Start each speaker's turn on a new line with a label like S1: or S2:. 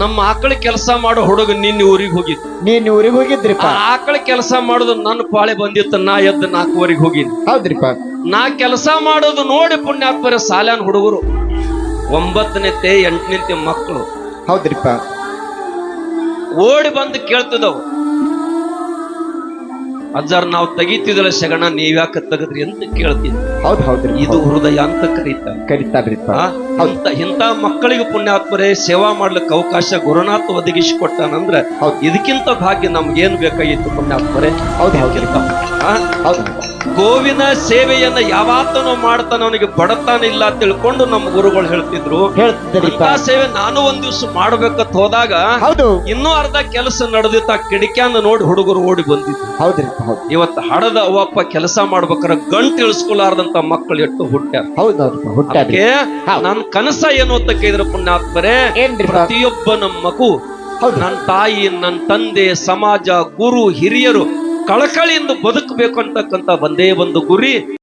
S1: ನಮ್ಮ ಆಕಳ ಕೆಲಸ ಮಾಡೋ ಹುಡುಗ ನಿನ್ನ ಊರಿಗೆ ಹೋಗಿದ್ದು.
S2: ನೀನ್ ಊರಿಗೆ ಹೋಗಿದ್ರಿಪ್ಪ.
S1: ಆ ಆಕಳ ಕೆಲಸ ಮಾಡೋದು ನನ್ನ ಪಾಳೆ ಬಂದಿತ್ತು. ನಾ ಎದ್ದು 4 ಹೋಗಿನಿ.
S2: ಹೌದ್ರಿಪ್ಪ.
S1: ನಾ ಕೆಲಸ ಮಾಡೋದು ನೋಡಿ ಪುಣ್ಯಾತ್ಮರ ಸಾಲ್ಯಾನ್ ಹುಡುಗರು 9ನೇತೆ 8ನೇತೆ ಮಕ್ಕಳು
S2: ಹೌದ್ರಿಪ್ಪ.
S1: ಓಡಿ ಬಂದು ಕೇಳ್ತಿದವು, ಅಜ್ಜಾರ್ ನಾವು ತೆಗಿತಿದಲ್ಲ ಶಗಣ, ನೀವ್ಯಾಕ ತೆಗದ್ರಿ ಅಂತ ಕೇಳ್ತಿದ್ವಿ.
S2: ಹೌದ್ ಹೌದ್ರಿ.
S1: ಇದು ಹೃದಯ ಅಂತ
S2: ಕರೀತಾರ್ರಿಪ್ಪ.
S1: ಇಂತ ಮಕ್ಕಳಿಗೆ ಪುಣ್ಯಾತ್ಮರೇ ಸೇವಾ ಮಾಡ್ಲಿಕ್ಕೆ ಅವಕಾಶ ಗುರುನಾಥ ಒದಗಿಸಿ ಕೊಟ್ಟಾನಂದ್ರೆ ಇದಕ್ಕಿಂತ ಭಾಗ್ಯ ನಮ್ಗೇನ್ ಬೇಕಾಗಿತ್ತು ಪುಣ್ಯಾತ್ಮರೇ. ಗೋವಿನ ಸೇವೆಯನ್ನ ಯಾವತ್ತನೋ ಮಾಡ್ತಾನ, ಅವನಿಗೆ ಬಡತಾನ ಇಲ್ಲ ತಿಳ್ಕೊಂಡು ನಮ್ಮ ಗುರುಗಳು ಹೇಳ್ತಿದ್ರು. ಇಂತ ಸೇವೆ ನಾನು ಒಂದ್ ದಿವ್ಸ ಮಾಡ್ಬೇಕಂತ ಹೋದಾಗ ಇನ್ನೂ ಅರ್ಧ ಕೆಲಸ ನಡೆದಿತ್ತು. ಆ ಕಿಡಿಕ್ಯಾನ ನೋಡಿ ಹುಡುಗರು ಓಡಿ ಬಂದಿದ್ರು. ಇವತ್ತು ಹಡದ ಅವಪ್ಪ ಕೆಲಸ ಮಾಡ್ಬೇಕಾರ ಗಂಟು ಇಳಿಸ್ಕೊಲಾರ್ದಂತ ಮಕ್ಕಳು ಎಷ್ಟು ಹುಟ್ಟ್ಯಾರ. ನನ್ ಕನಸ ಏನು ಅಂತ ಕೇಳಿದ್ರೆ ಪುಣ್ಯಾತ್ಮರೇ, ಪ್ರತಿಯೊಬ್ಬ ನಮ್ಮ ಮಗು ನನ್ನ ತಾಯಿ, ನನ್ನ ತಂದೆ, ಸಮಾಜ, ಗುರು ಹಿರಿಯರು ಕಳಕಳಿಯಿಂದ ಬದುಕಬೇಕು ಅಂತಕ್ಕಂತ ಒಂದೇ ಒಂದು ಗುರಿ